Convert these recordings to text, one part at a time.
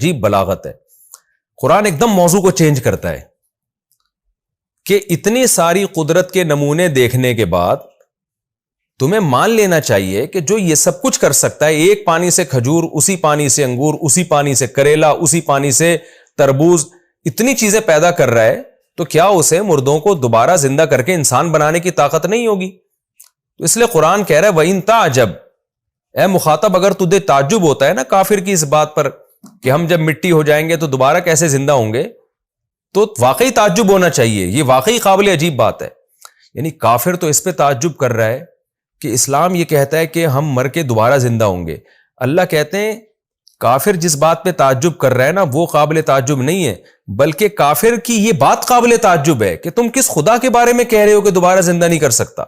عجیب بلاغت ہے. قرآن ایک دم موضوع کو چینج کرتا ہے کہ اتنی ساری قدرت کے نمونے دیکھنے کے بعد تمہیں مان لینا چاہیے کہ جو یہ سب کچھ کر سکتا ہے، ایک پانی سے کھجور، اسی پانی سے انگور، اسی پانی سے کریلا، اسی پانی سے تربوز، اتنی چیزیں پیدا کر رہا ہے، تو کیا اسے مردوں کو دوبارہ زندہ کر کے انسان بنانے کی طاقت نہیں ہوگی؟ تو اس لیے قرآن کہہ رہا ہے وَإِن تَعْجَبْ، اے مخاطب اگر تجھے تعجب ہوتا ہے نا کافر کی اس بات پر کہ ہم جب مٹی ہو جائیں گے تو دوبارہ کیسے زندہ ہوں گے، تو واقعی تعجب ہونا چاہیے. یہ واقعی قابل عجیب بات ہے. یعنی کافر تو اس پہ تعجب کر رہا ہے کہ اسلام یہ کہتا ہے کہ ہم مر کے دوبارہ زندہ ہوں گے. اللہ کہتے ہیں کافر جس بات پہ تعجب کر رہا ہے نا وہ قابل تعجب نہیں ہے، بلکہ کافر کی یہ بات قابل تعجب ہے کہ تم کس خدا کے بارے میں کہہ رہے ہو کہ دوبارہ زندہ نہیں کر سکتا.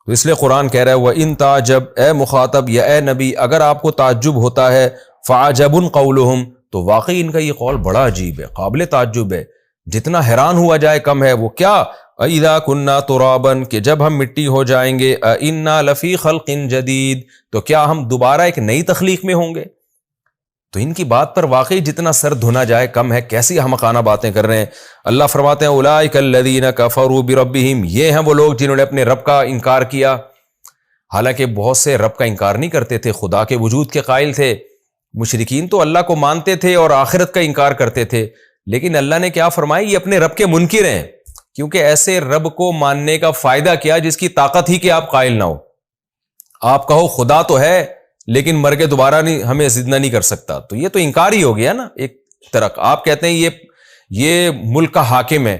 تو اس لیے قرآن کہہ رہا ہے وَإِن تَعْجَبْ، اے مخاطب یا اے نبی اگر آپ کو تعجب ہوتا ہے، فَعَجَبٌ قَوْلُهُمْ، تو واقعی ان کا یہ قول بڑا عجیب ہے، قابل تعجب ہے، جتنا حیران ہوا جائے کم ہے. وہ کیا؟ اِذَا كُنَّا تُرَابًا، کہ جب ہم مٹی ہو جائیں گے، اِنَّا لَفِي خَلْقٍ جَدِيدٍ، تو کیا ہم دوبارہ ایک نئی تخلیق میں ہوں گے. تو ان کی بات پر واقعی جتنا سر دھنا جائے کم ہے. کیسی احمقانہ باتیں کر رہے ہیں. اللہ فرماتے ہیں اولئک الذین کفروا بربہم، یہ ہیں وہ لوگ جنہوں نے اپنے رب کا انکار کیا. حالانکہ بہت سے رب کا انکار نہیں کرتے تھے، خدا کے وجود کے قائل تھے. مشرکین تو اللہ کو مانتے تھے اور آخرت کا انکار کرتے تھے، لیکن اللہ نے کیا فرمایا، یہ اپنے رب کے منکر ہیں، کیونکہ ایسے رب کو ماننے کا فائدہ کیا جس کی طاقت ہی کہ آپ قائل نہ ہو. آپ کہو خدا تو ہے لیکن مر کے دوبارہ نہیں ہمیں زندہ نہیں کر سکتا، تو یہ تو انکار ہی ہو گیا نا. ایک طرح آپ کہتے ہیں یہ ملک کا حاکم ہے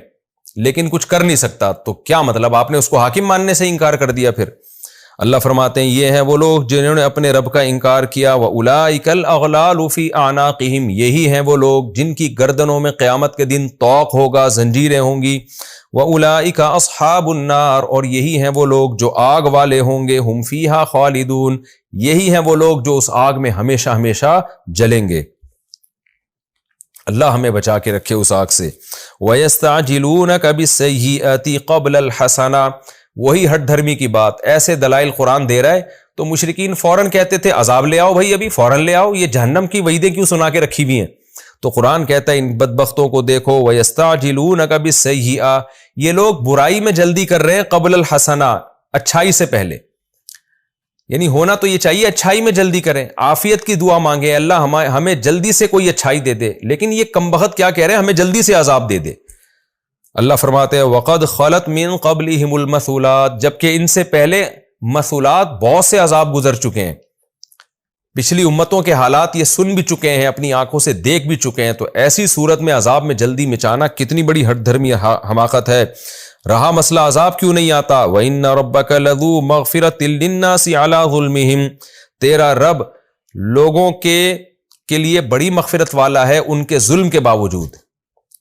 لیکن کچھ کر نہیں سکتا، تو کیا مطلب آپ نے اس کو حاکم ماننے سے انکار کر دیا. پھر اللہ فرماتے ہیں یہ ہیں وہ لوگ جنہوں نے اپنے رب کا انکار کیا. وَأُولَئِكَ الْأَغْلَالُ فِي أَعْنَاقِهِمْ، یہی ہیں وہ لوگ جن کی گردنوں میں قیامت کے دن طوق ہوگا، زنجیریں ہوں گی. وَأُولَئِكَ أَصْحَابُ النَّارِ، اور یہی ہیں وہ لوگ جو آگ والے ہوں گے. هُمْ فِيهَا خَالِدُونَ، یہی ہیں وہ لوگ جو اس آگ میں ہمیشہ ہمیشہ جلیں گے. اللہ ہمیں بچا کے رکھے اس آگ سے. وَيَسْتَعْجِلُونَكَ بِالسَّيِّئَةِ قَبْلَ الْحَسَنَةِ، وہی ہٹ دھرمی کی بات. ایسے دلائل قرآن دے رہا ہے تو مشرکین فوراً کہتے تھے عذاب لے آؤ بھائی، ابھی فوراً لے آؤ، یہ جہنم کی وعیدیں کیوں سنا کے رکھی ہوئی ہیں. تو قرآن کہتا ہے ان بدبختوں کو دیکھو وَيَسْتَعْجِلُونَكَ بِالسَّيِّئَةِ، یہ لوگ برائی میں جلدی کر رہے ہیں قبل الحسنہ، اچھائی سے پہلے. یعنی ہونا تو یہ چاہیے اچھائی میں جلدی کریں، عافیت کی دعا مانگیں اللہ ہمیں جلدی سے کوئی اچھائی دے دے، لیکن یہ کمبخت کیا کہہ رہے ہیں، ہمیں جلدی سے عذاب دے دے. اللہ فرماتے ہیں وَقَدْ خَلَتْ مِن قَبْلِهِمُ الْمَثُولَاتُ، جبکہ ان سے پہلے مثولات بہت سے عذاب گزر چکے ہیں. پچھلی امتوں کے حالات یہ سن بھی چکے ہیں، اپنی آنکھوں سے دیکھ بھی چکے ہیں. تو ایسی صورت میں عذاب میں جلدی مچانا کتنی بڑی ہٹ دھرمی حماقت ہے. رہا مسئلہ عذاب کیوں نہیں آتا، وَإِنَّ رَبَّكَ لَذُو مَغْفِرَةٍ لِلنَّاسِ عَلَىٰ ظُلْمِهِمْ، تیرا رب لوگوں کے لیے بڑی مغفرت والا ہے ان کے ظلم کے باوجود.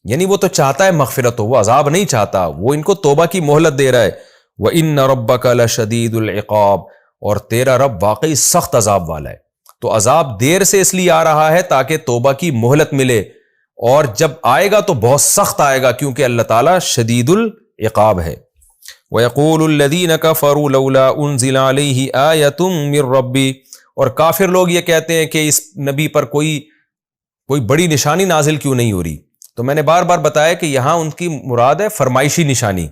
یعنی وہ تو چاہتا ہے مغفرت ہو، وہ عذاب نہیں چاہتا، وہ ان کو توبہ کی مہلت دے رہا ہے. وَإِنَّ رَبَّكَ لَشَدِيدُ الْعِقَابِ، اور تیرا رب واقعی سخت عذاب والا ہے. تو عذاب دیر سے اس لیے آ رہا ہے تاکہ توبہ کی مہلت ملے، اور جب آئے گا تو بہت سخت آئے گا، کیونکہ اللہ تعالیٰ شدید العقاب ہے. وَيَقُولُ الَّذِينَ كَفَرُوا لَوْلَا أُنزِلَ عَلَيْهِ آيَةٌ مِّن رَّبِّهِ، اور کافر لوگ یہ کہتے ہیں کہ اس نبی پر کوئی بڑی نشانی نازل کیوں نہیں ہو رہی. تو میں نے بار بار بتایا کہ یہاں ان کی مراد ہے فرمائشی نشانی.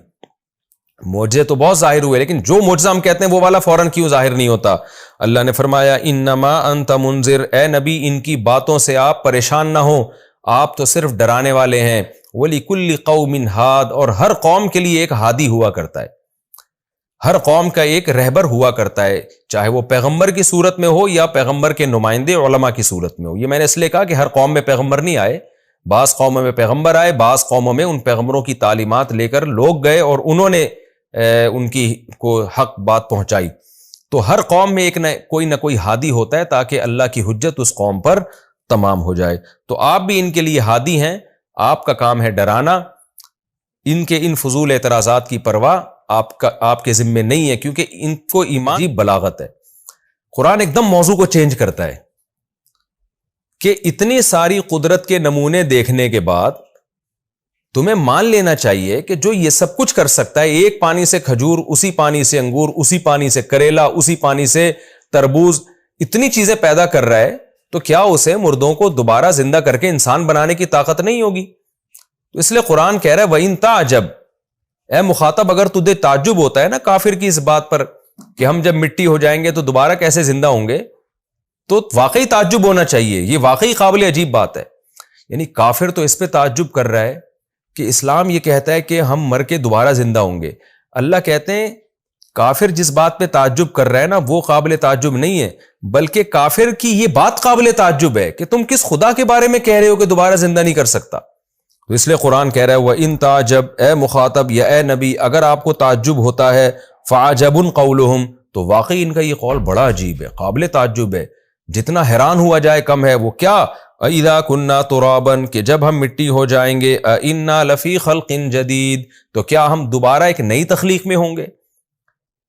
معجزے تو بہت ظاہر ہوئے، لیکن جو معجزہ ہم کہتے ہیں وہ والا فوراً کیوں ظاہر نہیں ہوتا. اللہ نے فرمایا انما انت منذر، اے نبی ان کی باتوں سے آپ پریشان نہ ہوں، آپ تو صرف ڈرانے والے ہیں. وَلِكُلِّ قَوْمٍ ہاد، اور ہر قوم کے لیے ایک ہادی ہوا کرتا ہے، ہر قوم کا ایک رہبر ہوا کرتا ہے، چاہے وہ پیغمبر کی صورت میں ہو یا پیغمبر کے نمائندے علماء کی صورت میں ہو. یہ میں نے اس لیے کہا کہ ہر قوم میں پیغمبر نہیں آئے، بعض قوموں میں پیغمبر آئے، بعض قوموں میں ان پیغمبروں کی تعلیمات لے کر لوگ گئے اور انہوں نے ان کی کو حق بات پہنچائی. تو ہر قوم میں ایک نہ کوئی ہادی ہوتا ہے تاکہ اللہ کی حجت اس قوم پر تمام ہو جائے. تو آپ بھی ان کے لیے ہادی ہیں، آپ کا کام ہے ڈرانا. ان کے ان فضول اعتراضات کی پرواہ آپ کے ذمے نہیں ہے، کیونکہ ان کو ایمان کی بلاغت ہے. قرآن ایک دم موضوع کو چینج کرتا ہے کہ اتنی ساری قدرت کے نمونے دیکھنے کے بعد تمہیں مان لینا چاہیے کہ جو یہ سب کچھ کر سکتا ہے، ایک پانی سے کھجور، اسی پانی سے انگور، اسی پانی سے کریلا، اسی پانی سے تربوز، اتنی چیزیں پیدا کر رہا ہے، تو کیا اسے مردوں کو دوبارہ زندہ کر کے انسان بنانے کی طاقت نہیں ہوگی؟ تو اس لیے قرآن کہہ رہا ہے وَإِن تَعْجَبْ، اے مخاطب اگر تجھے تعجب ہوتا ہے نا کافر کی اس بات پر کہ ہم جب مٹی ہو جائیں گے تو دوبارہ کیسے زندہ ہوں گے، تو واقعی تعجب ہونا چاہیے، یہ واقعی قابل عجیب بات ہے۔ یعنی کافر تو اس پہ تعجب کر رہا ہے کہ اسلام یہ کہتا ہے کہ ہم مر کے دوبارہ زندہ ہوں گے، اللہ کہتے ہیں کافر جس بات پہ تعجب کر رہا ہے نا وہ قابل تعجب نہیں ہے، بلکہ کافر کی یہ بات قابل تعجب ہے کہ تم کس خدا کے بارے میں کہہ رہے ہو کہ دوبارہ زندہ نہیں کر سکتا۔ تو اس لیے قرآن کہہ رہا ہے وَإِن تَعْجَبْ، اے مخاطب یا اے نبی اگر آپ کو تعجب ہوتا ہے فَعَجَبٌ قَوْلُهُمْ، تو واقعی ان کا یہ قول بڑا عجیب ہے، قابل تعجب ہے، جتنا حیران ہوا جائے کم ہے۔ وہ کیا؟ اِذَا كُنَّا تُرَابًا، کہ جب ہم مٹی ہو جائیں گے، اِنَّا لَفِي خَلْقٍ جَدِيدٍ، تو کیا ہم دوبارہ ایک نئی تخلیق میں ہوں گے؟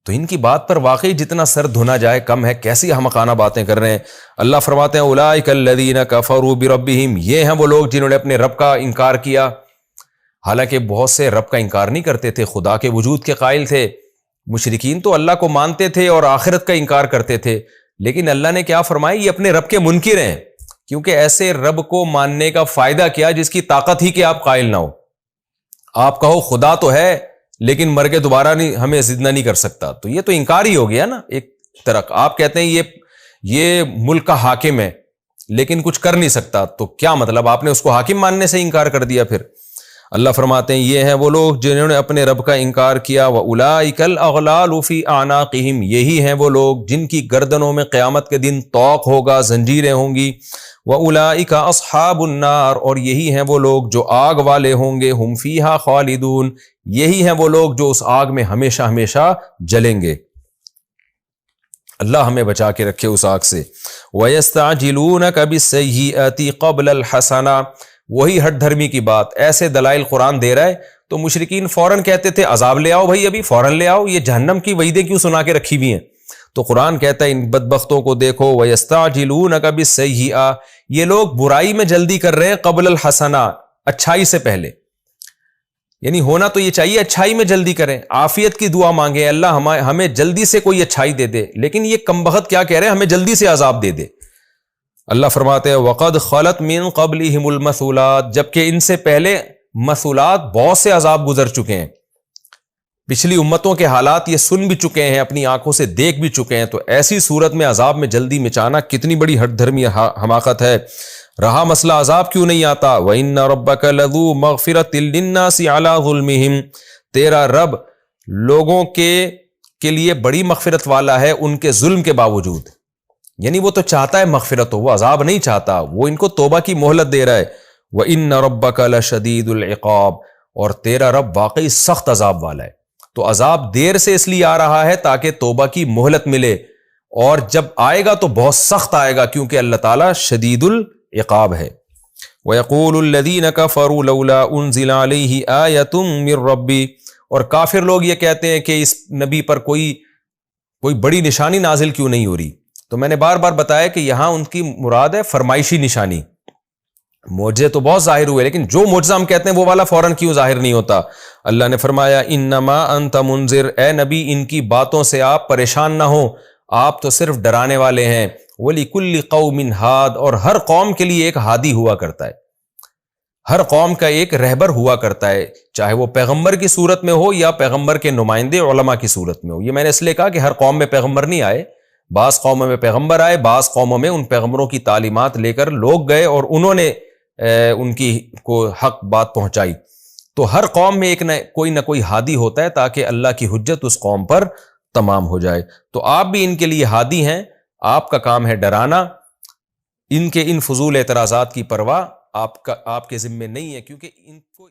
تو ان کی بات پر واقعی جتنا سر دھنا جائے کم ہے، کیسی احمقانہ باتیں کر رہے ہیں۔ اللہ فرماتے ہیں اولئک الذین کفروا بربہم، یہ ہیں وہ لوگ جنہوں نے اپنے رب کا انکار کیا۔ حالانکہ بہت سے رب کا انکار نہیں کرتے تھے، خدا کے وجود کے قائل تھے، مشرکین تو اللہ کو مانتے تھے اور آخرت کا انکار کرتے تھے، لیکن اللہ نے کیا فرمایا، یہ اپنے رب کے منکر ہیں، کیونکہ ایسے رب کو ماننے کا فائدہ کیا جس کی طاقت ہی کہ آپ قائل نہ ہو۔ آپ کہو خدا تو ہے لیکن مر کے دوبارہ نہیں ہمیں زندہ نہیں کر سکتا، تو یہ تو انکار ہی ہو گیا نا۔ ایک طرح آپ کہتے ہیں یہ ملک کا حاکم ہے لیکن کچھ کر نہیں سکتا، تو کیا مطلب آپ نے اس کو حاکم ماننے سے انکار کر دیا۔ پھر اللہ فرماتے ہیں یہ ہیں وہ لوگ جنہوں نے اپنے رب کا انکار کیا، وَأُولَئِكَ الْأَغْلَالُ فِي أَعْنَاقِهِمْ، یہی ہیں وہ لوگ جن کی گردنوں میں قیامت کے دن طوق ہوگا، زنجیریں ہوں گی۔ وَأُولَئِكَ أَصْحَابُ النَّارِ، اور یہی ہیں وہ لوگ جو آگ والے ہوں گے، ہم فیہا خالدون، یہی ہیں وہ لوگ جو اس آگ میں ہمیشہ ہمیشہ جلیں گے۔ اللہ ہمیں بچا کے رکھے اس آگ سے۔ وَيَسْتَعْجِلُونَكَ بِالسَّيِّئَةِ قَبْلَ الْحَسَنَةِ، وہی ہٹ دھرمی کی بات، ایسے دلائل قرآن دے رہا ہے تو مشرکین فوراً کہتے تھے عذاب لے آؤ بھائی، ابھی فوراً لے آؤ، یہ جہنم کی وعیدیں کیوں سنا کے رکھی ہوئی ہیں؟ تو قرآن کہتا ہے ان بدبختوں کو دیکھو، وَيَسْتَعْجِلُونَكَ بِالسَّيِّئَةِ، یہ لوگ برائی میں جلدی کر رہے ہیں، قبل الحسنہ، اچھائی سے پہلے۔ یعنی ہونا تو یہ چاہیے اچھائی میں جلدی کریں، عافیت کی دعا مانگیں، اللہ ہمیں جلدی سے کوئی اچھائی دے دے، لیکن یہ کمبخت کیا کہہ رہے ہیں، ہمیں جلدی سے عذاب دے دے۔ اللہ فرماتے ہیں وَقَدْ خَلَتْ مِن قَبْلِهِمُ الْمَثُولَاتُ، جبکہ ان سے پہلے مثولات بہت سے عذاب گزر چکے ہیں، پچھلی امتوں کے حالات یہ سن بھی چکے ہیں، اپنی آنکھوں سے دیکھ بھی چکے ہیں، تو ایسی صورت میں عذاب میں جلدی مچانا کتنی بڑی ہٹ دھرمی حماقت ہے۔ رہا مسئلہ عذاب کیوں نہیں آتا، وَإِنَّ رَبَّكَ لَذُو مَغْفِرَةٍ لِلنَّاسِ عَلَىٰ ظُلْمِهِمْ، تیرا رب لوگوں کے لیے بڑی مغفرت والا ہے ان کے ظلم کے باوجود۔ یعنی وہ تو چاہتا ہے مغفرت ہو، وہ عذاب نہیں چاہتا، وہ ان کو توبہ کی مہلت دے رہا ہے۔ وَإِنَّ رَبَّكَ لَشَدِيدُ الْعِقَابِ، اور تیرا رب واقعی سخت عذاب والا ہے۔ تو عذاب دیر سے اس لیے آ رہا ہے تاکہ توبہ کی مہلت ملے، اور جب آئے گا تو بہت سخت آئے گا، کیونکہ اللہ تعالیٰ شدید العقاب ہے۔ وَيَقُولُ الَّذِينَ كَفَرُوا لَوْلَا أُنزِلَ عَلَيْهِ آيَةٌ مِّن رَّبِّهِ، اور کافر لوگ یہ کہتے ہیں کہ اس نبی پر کوئی بڑی نشانی نازل کیوں نہیں ہو رہی۔ تو میں نے بار بار بتایا کہ یہاں ان کی مراد ہے فرمائشی نشانی، معجزے تو بہت ظاہر ہوئے لیکن جو معجزہ ہم کہتے ہیں وہ والا فوراً کیوں ظاہر نہیں ہوتا۔ اللہ نے فرمایا انما انت منذر، اے نبی ان کی باتوں سے آپ پریشان نہ ہو، آپ تو صرف ڈرانے والے ہیں۔ وَلِكُلِّ قَوْمٍ ہاد، اور ہر قوم کے لیے ایک ہادی ہوا کرتا ہے، ہر قوم کا ایک رہبر ہوا کرتا ہے، چاہے وہ پیغمبر کی صورت میں ہو یا پیغمبر کے نمائندے علماء کی صورت میں ہو۔ یہ میں نے اس لیے کہا کہ ہر قوم میں پیغمبر نہیں آئے، بعض قوموں میں پیغمبر آئے، بعض قوموں میں ان پیغمبروں کی تعلیمات لے کر لوگ گئے اور انہوں نے ان کی کو حق بات پہنچائی۔ تو ہر قوم میں ایک نہ کوئی ہادی ہوتا ہے تاکہ اللہ کی حجت اس قوم پر تمام ہو جائے۔ تو آپ بھی ان کے لیے ہادی ہیں، آپ کا کام ہے ڈرانا، ان کے ان فضول اعتراضات کی پرواہ آپ کے ذمے نہیں ہے، کیونکہ ان کو